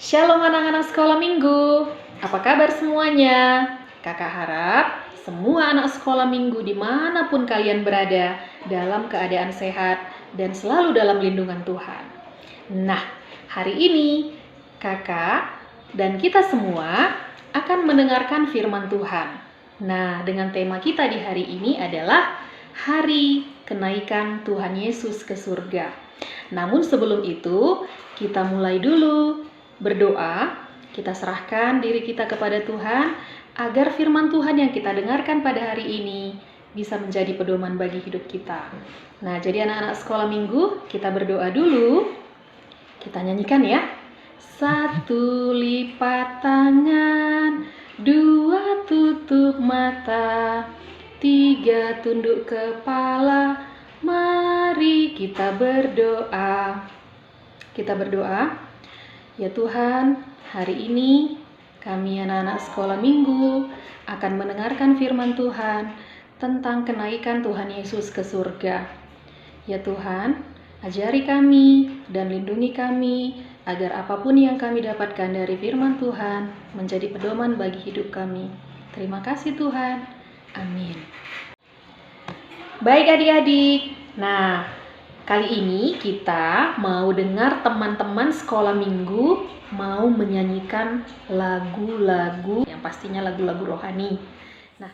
Shalom anak-anak sekolah minggu, apa kabar semuanya? Kakak harap semua anak sekolah minggu dimanapun kalian berada dalam keadaan sehat dan selalu dalam lindungan Tuhan. Nah, hari ini kakak dan kita semua akan mendengarkan firman Tuhan. Nah, dengan tema kita di hari ini adalah Hari Kenaikan Tuhan Yesus ke Surga. Namun sebelum itu, kita mulai dulu berdoa. Kita serahkan diri kita kepada Tuhan agar firman Tuhan yang kita dengarkan pada hari ini bisa menjadi pedoman bagi hidup kita. Nah, jadi anak-anak sekolah minggu, kita berdoa dulu. Kita nyanyikan ya. 1 lipat tangan, 2 tutup mata, 3 tunduk kepala. Mari kita berdoa. Kita berdoa. Ya Tuhan, hari ini kami anak-anak sekolah minggu akan mendengarkan firman Tuhan tentang kenaikan Tuhan Yesus ke surga. Ya Tuhan, ajari kami dan lindungi kami agar apapun yang kami dapatkan dari firman Tuhan menjadi pedoman bagi hidup kami. Terima kasih Tuhan. Amin. Baik adik-adik, nah kali ini kita mau dengar teman-teman sekolah minggu mau menyanyikan lagu-lagu yang pastinya lagu-lagu rohani. Nah,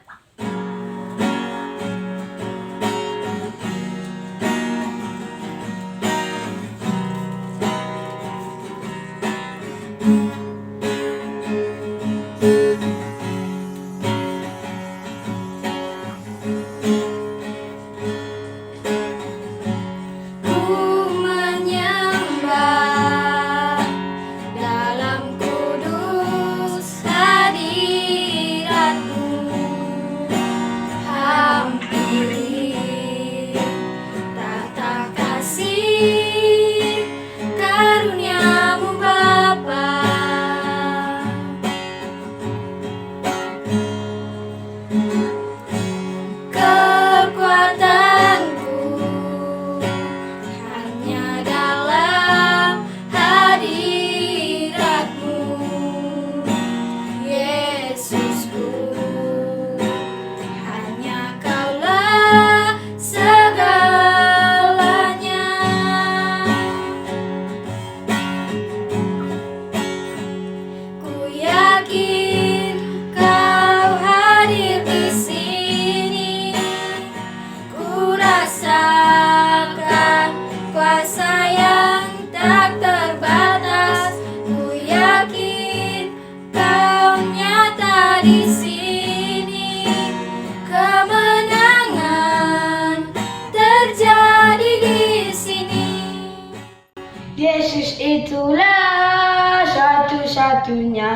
Yesus itulah satu-satunya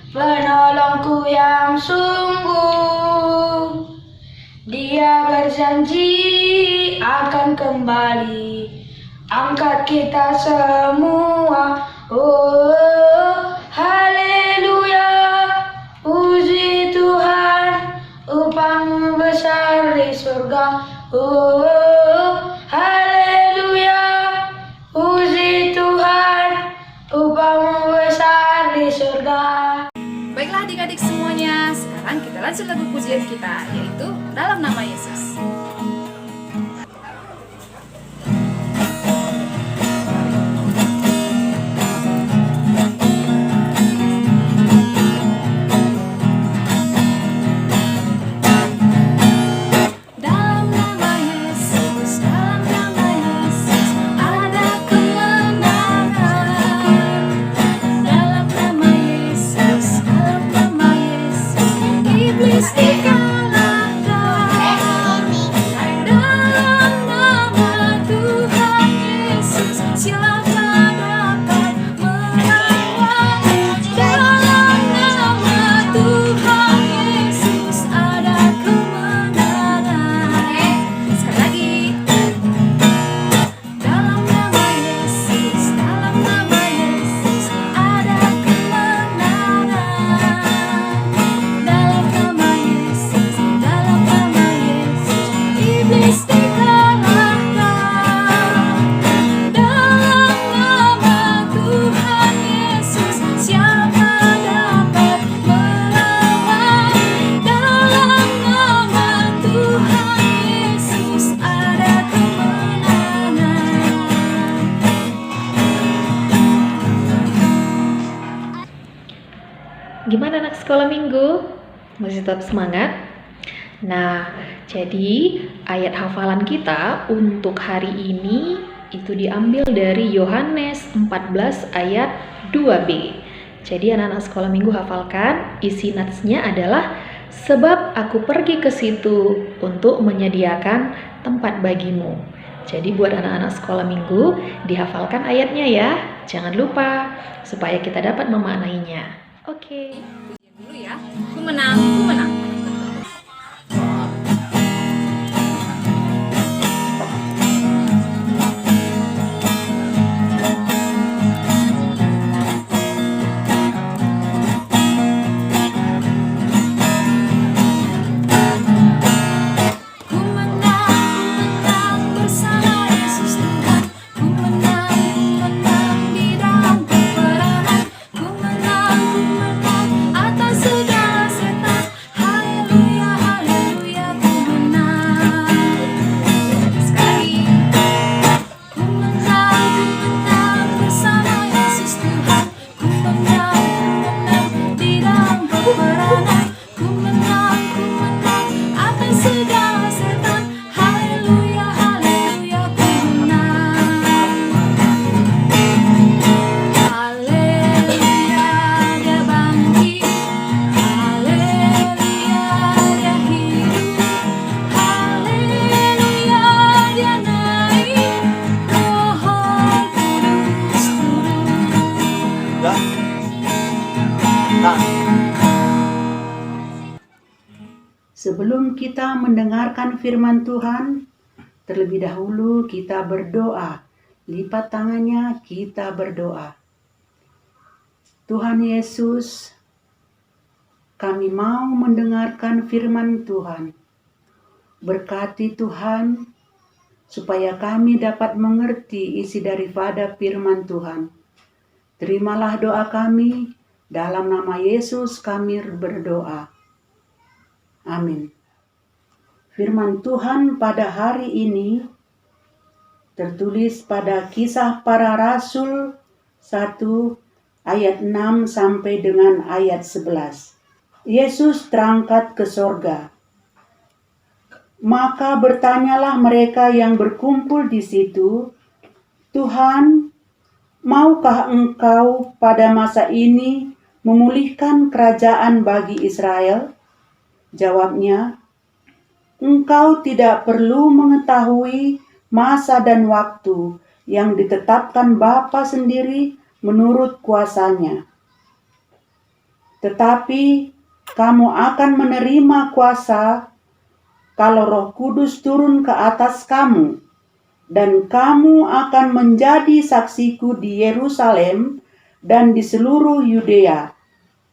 penolongku yang sungguh. Dia berjanji akan kembali angkat kita semua. Oh, haleluya, puji Tuhan, upahmu besar di surga. Oh, haleluya, puji Tuhan, upahmu besar di surga. Baiklah adik-adik semuanya, sekarang kita lanjut lagu pujian kita, yaitu Dalam Nama Yesus. Iblis dikalahkan. sekolah minggu, masih tetap semangat? Nah, jadi ayat hafalan kita untuk hari ini itu diambil dari Yohanes 14 ayat 2b. Jadi anak-anak sekolah minggu hafalkan, isi natsnya adalah sebab aku pergi ke situ untuk menyediakan tempat bagimu. Jadi buat anak-anak sekolah minggu dihafalkan ayatnya ya, jangan lupa supaya kita dapat memaknainya. Oke. Pujian dulu ya. Ku menang, ku menang. Ku menang bersama Yesus Tuhan. Ku menang di dalam peperangan. Ku menang atas segala setan. Haleluya, haleluya, ku menang. Sekali. Ku menang bersama Yesus Tuhan. Ku menang di dalam peperangan. Ku menang atas segala setan. Haleluya, haleluya, ku menang. Haleluya, dia bangkit. Haleluya, dia hidup. Haleluya, dia naik. Roh Kudus turun. Sebelum kita mendengarkan firman Tuhan, terlebih dahulu kita berdoa. Lipat tangannya, kita berdoa. Tuhan Yesus, kami mau mendengarkan firman Tuhan. Berkati Tuhan, supaya kami dapat mengerti isi daripada firman Tuhan. Terimalah doa kami, dalam nama Yesus kami berdoa. Amin. Firman Tuhan pada hari ini tertulis pada Kisah Para Rasul 1 ayat 6 sampai dengan ayat 11. Yesus terangkat ke sorga. Maka bertanyalah mereka yang berkumpul di situ, Tuhan, maukah Engkau pada masa ini memulihkan kerajaan bagi Israel? Jawabnya, Engkau tidak perlu mengetahui masa dan waktu yang ditetapkan Bapa sendiri menurut kuasanya. Tetapi kamu akan menerima kuasa kalau Roh Kudus turun ke atas kamu, dan kamu akan menjadi saksiku di Yerusalem dan di seluruh Yudea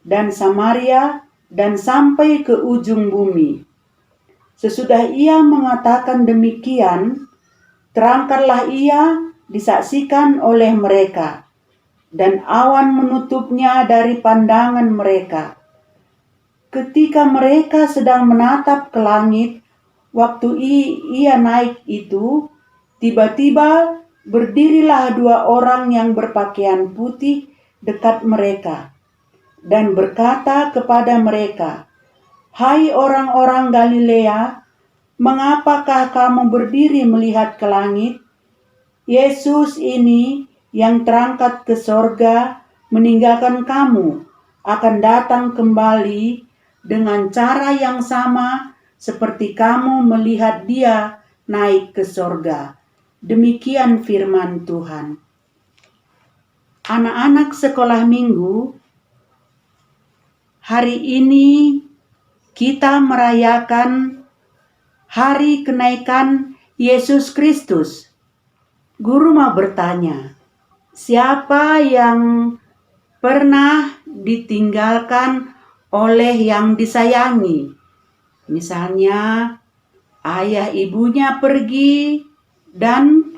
dan Samaria dan sampai ke ujung bumi. Sesudah ia mengatakan demikian, terangkatlah ia disaksikan oleh mereka, dan awan menutupnya dari pandangan mereka. Ketika mereka sedang menatap ke langit, waktu ia naik itu, tiba-tiba berdirilah dua orang yang berpakaian putih dekat mereka, dan berkata kepada mereka, "Hai orang-orang Galilea, mengapakah kamu berdiri melihat ke langit? Yesus ini yang terangkat ke sorga meninggalkan kamu akan datang kembali dengan cara yang sama seperti kamu melihat dia naik ke sorga." Demikian firman Tuhan. Anak-anak sekolah minggu, hari ini kita merayakan hari kenaikan Yesus Kristus. Guru mau bertanya, siapa yang pernah ditinggalkan oleh yang disayangi? Misalnya, ayah ibunya pergi dan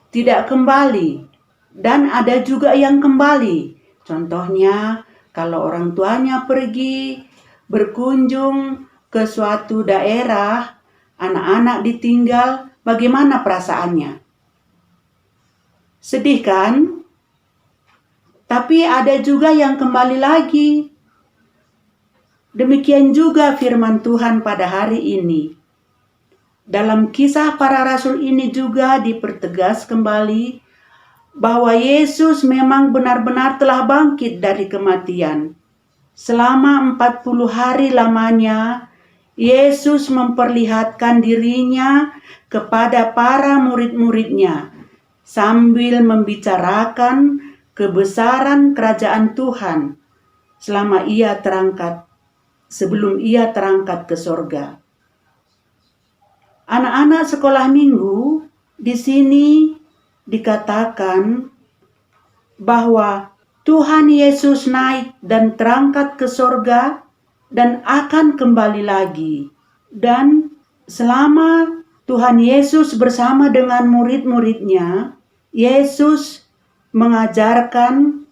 tidak kembali, dan ada juga yang kembali. Contohnya, kalau orang tuanya pergi berkunjung ke suatu daerah, anak-anak ditinggal, bagaimana perasaannya? Sedih kan? Tapi ada juga yang kembali lagi. Demikian juga firman Tuhan pada hari ini. Dalam kisah para rasul ini juga dipertegas kembali bahwa Yesus memang benar-benar telah bangkit dari kematian. Selama 40 hari lamanya, Yesus memperlihatkan dirinya kepada para murid-muridnya sambil membicarakan kebesaran kerajaan Tuhan sebelum ia terangkat ke sorga. Anak-anak sekolah minggu, di sini dikatakan bahwa Tuhan Yesus naik dan terangkat ke sorga dan akan kembali lagi. Dan selama Tuhan Yesus bersama dengan murid-muridnya, Yesus mengajarkan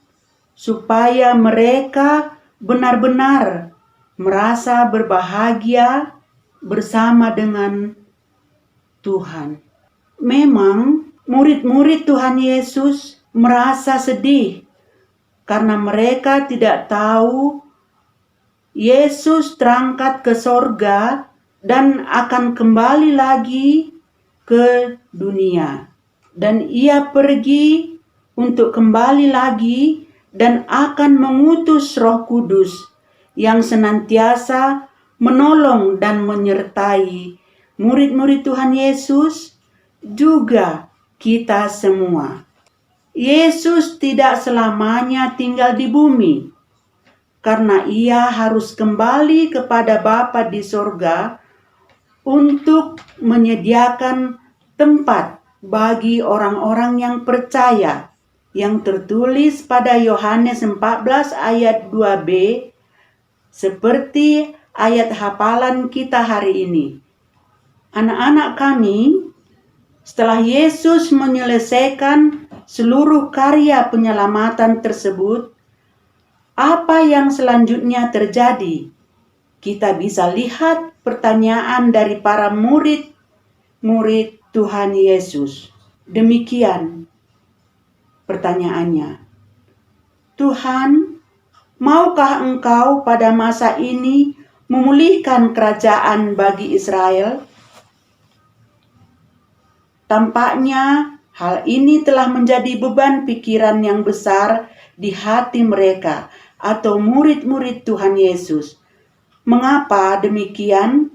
supaya mereka benar-benar merasa berbahagia bersama dengan Tuhan. Memang murid-murid Tuhan Yesus merasa sedih karena mereka tidak tahu Yesus terangkat ke sorga dan akan kembali lagi ke dunia. Dan ia pergi untuk kembali lagi dan akan mengutus Roh Kudus yang senantiasa menolong dan menyertai murid-murid Tuhan Yesus, juga kita semua. Yesus tidak selamanya tinggal di bumi, karena ia harus kembali kepada Bapa di sorga untuk menyediakan tempat bagi orang-orang yang percaya, yang tertulis pada Yohanes 14 ayat 2b, seperti ayat hafalan kita hari ini. Anak-anak kami, setelah Yesus menyelesaikan seluruh karya penyelamatan tersebut, apa yang selanjutnya terjadi? Kita bisa lihat pertanyaan dari para murid Tuhan Yesus. Demikian pertanyaannya. Tuhan, maukah Engkau pada masa ini memulihkan kerajaan bagi Israel? Tampaknya hal ini telah menjadi beban pikiran yang besar di hati mereka atau murid-murid Tuhan Yesus. Mengapa demikian?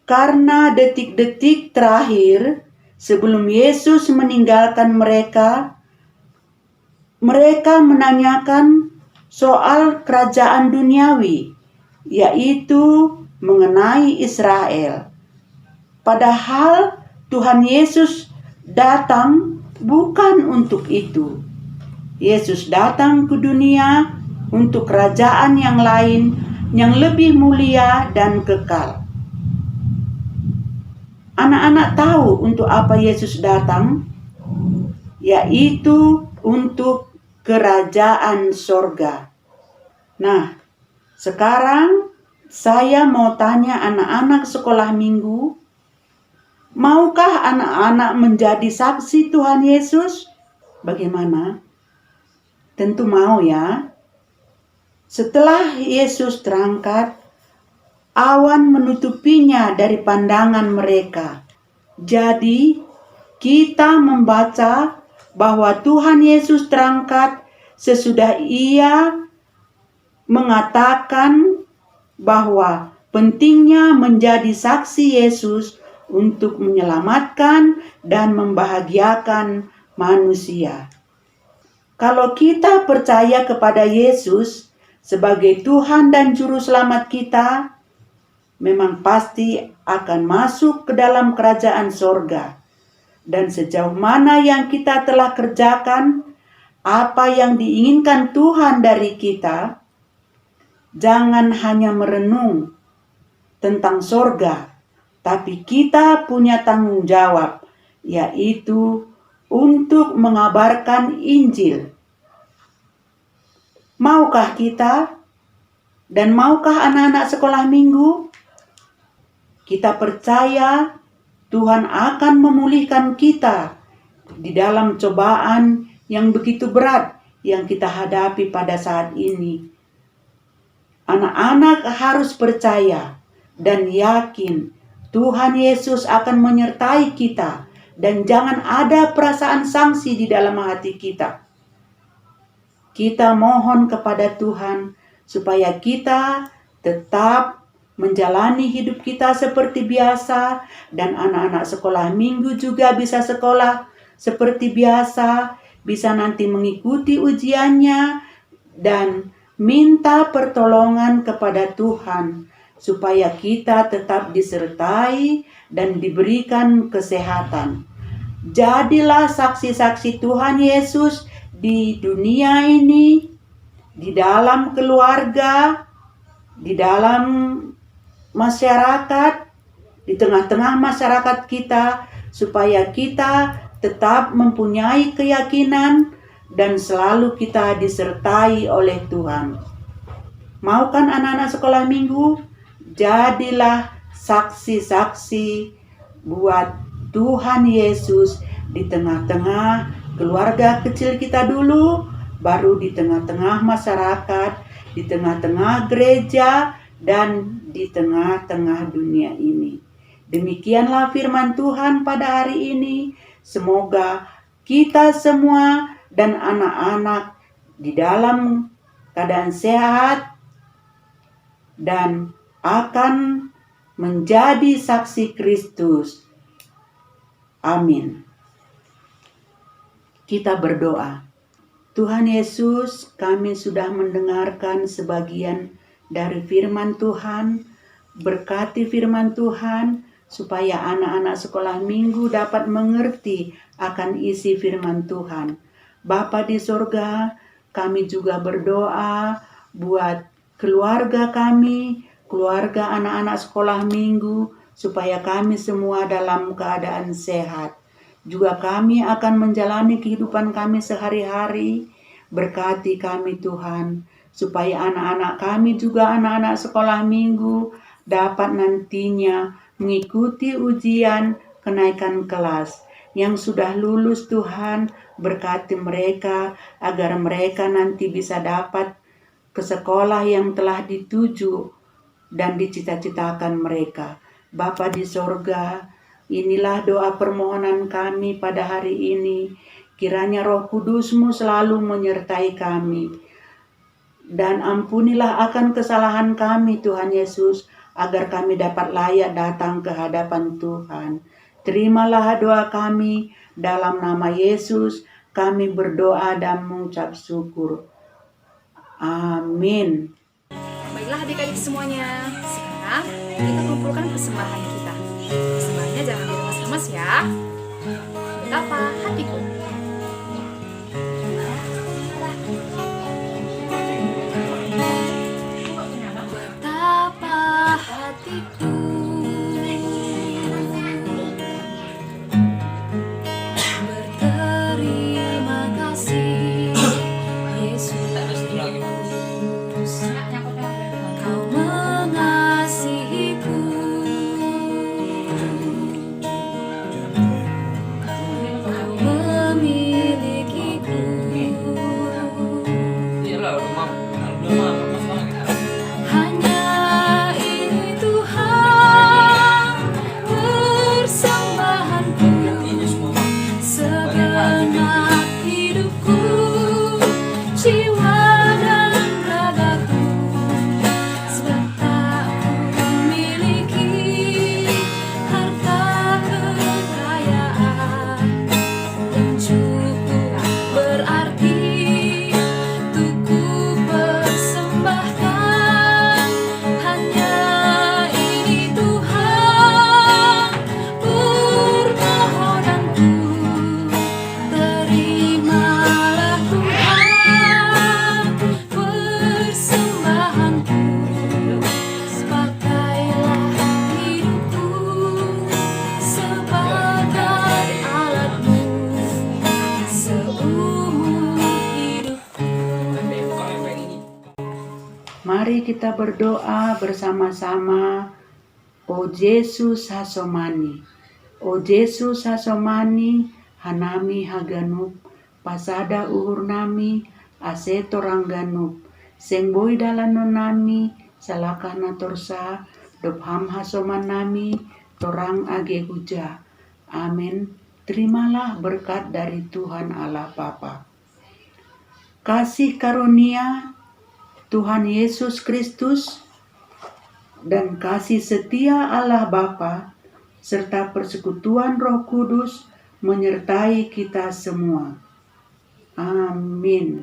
Karena detik-detik terakhir sebelum Yesus meninggalkan mereka menanyakan soal kerajaan duniawi, yaitu mengenai Israel. Padahal Tuhan Yesus datang bukan untuk itu. Yesus datang ke dunia untuk kerajaan yang lain yang lebih mulia dan kekal. Anak-anak tahu untuk apa Yesus datang, yaitu untuk kerajaan sorga. Nah, sekarang saya mau tanya anak-anak sekolah minggu, maukah anak-anak menjadi saksi Tuhan Yesus? Bagaimana? Tentu mau ya. Setelah Yesus terangkat, awan menutupinya dari pandangan mereka. Jadi, kita membaca bahwa Tuhan Yesus terangkat sesudah ia mengatakan bahwa pentingnya menjadi saksi Yesus untuk menyelamatkan dan membahagiakan manusia. Kalau kita percaya kepada Yesus sebagai Tuhan dan Juru Selamat kita, memang pasti akan masuk ke dalam kerajaan sorga. Dan sejauh mana yang kita telah kerjakan, apa yang diinginkan Tuhan dari kita, jangan hanya merenung tentang sorga, tapi kita punya tanggung jawab, yaitu untuk mengabarkan Injil. Maukah kita dan maukah anak-anak sekolah minggu? Kita percaya Tuhan akan memulihkan kita di dalam cobaan yang begitu berat yang kita hadapi pada saat ini. Anak-anak harus percaya dan yakin Tuhan Yesus akan menyertai kita, dan jangan ada perasaan sangsi di dalam hati kita. Kita mohon kepada Tuhan supaya kita tetap menjalani hidup kita seperti biasa, dan anak-anak sekolah minggu juga bisa sekolah seperti biasa, bisa nanti mengikuti ujiannya dan minta pertolongan kepada Tuhan supaya kita tetap disertai dan diberikan kesehatan. Jadilah saksi-saksi Tuhan Yesus di dunia ini, di dalam keluarga, di dalam masyarakat, di tengah-tengah masyarakat kita, supaya kita tetap mempunyai keyakinan dan selalu kita disertai oleh Tuhan. Mau kan anak-anak sekolah minggu? Jadilah saksi-saksi buat Tuhan Yesus di tengah-tengah keluarga kecil kita dulu, baru di tengah-tengah masyarakat, di tengah-tengah gereja, dan di tengah-tengah dunia ini. Demikianlah firman Tuhan pada hari ini. Semoga kita semua dan anak-anak di dalam keadaan sehat dan akan menjadi saksi Kristus. Amin. Kita berdoa. Tuhan Yesus, kami sudah mendengarkan sebagian dari firman Tuhan. Berkati firman Tuhan supaya anak-anak sekolah minggu dapat mengerti akan isi firman Tuhan. Bapa di sorga, kami juga berdoa buat keluarga kami, keluarga anak-anak sekolah minggu, supaya kami semua dalam keadaan sehat. Juga kami akan menjalani kehidupan kami sehari-hari. Berkati kami Tuhan, supaya anak-anak kami juga anak-anak sekolah minggu dapat nantinya mengikuti ujian kenaikan kelas. Yang sudah lulus Tuhan, berkati mereka agar mereka nanti bisa dapat ke sekolah yang telah dituju dan dicita-citakan mereka. Bapa di sorga, inilah doa permohonan kami pada hari ini. Kiranya Roh Kudus-Mu selalu menyertai kami. Dan ampunilah akan kesalahan kami Tuhan Yesus, agar kami dapat layak datang ke hadapan Tuhan. Terimalah doa kami, dalam nama Yesus kami berdoa dan mengucap syukur. Amin. Baiklah adik-adik semuanya, sekarang kita kumpulkan persembahan kita. Persembahannya jangan diremas-remas ya. Betapa hatiku. Betapa hatiku berterima kasih, Yesus. Kau mengasihiku, Kau memilikiku. Hanya ini Tuhan persembahanku, segenap hidupku, jiwa dan ragaku. Sebab tak memiliki harta kekayaan yang cukup berarti untuk ku persembahkan. Hanya ini Tuhan permohonanku. Terimalah Tuhan persembahanku. Pakailah hidupku sebagai alatmu seumur hidupku. Mari kita berdoa bersama-sama. O Yesus hasomani, O Yesus hasomani, hanami haganup, pasada uhur nami, aseto rangganup, seng boi dalam nonami, salakah na torsa, dop ham hasoman nami, torang age huja. Amin. Terimalah berkat dari Tuhan Allah Bapa. Kasih karunia Tuhan Yesus Kristus dan kasih setia Allah Bapa serta persekutuan Roh Kudus menyertai kita semua. Amin.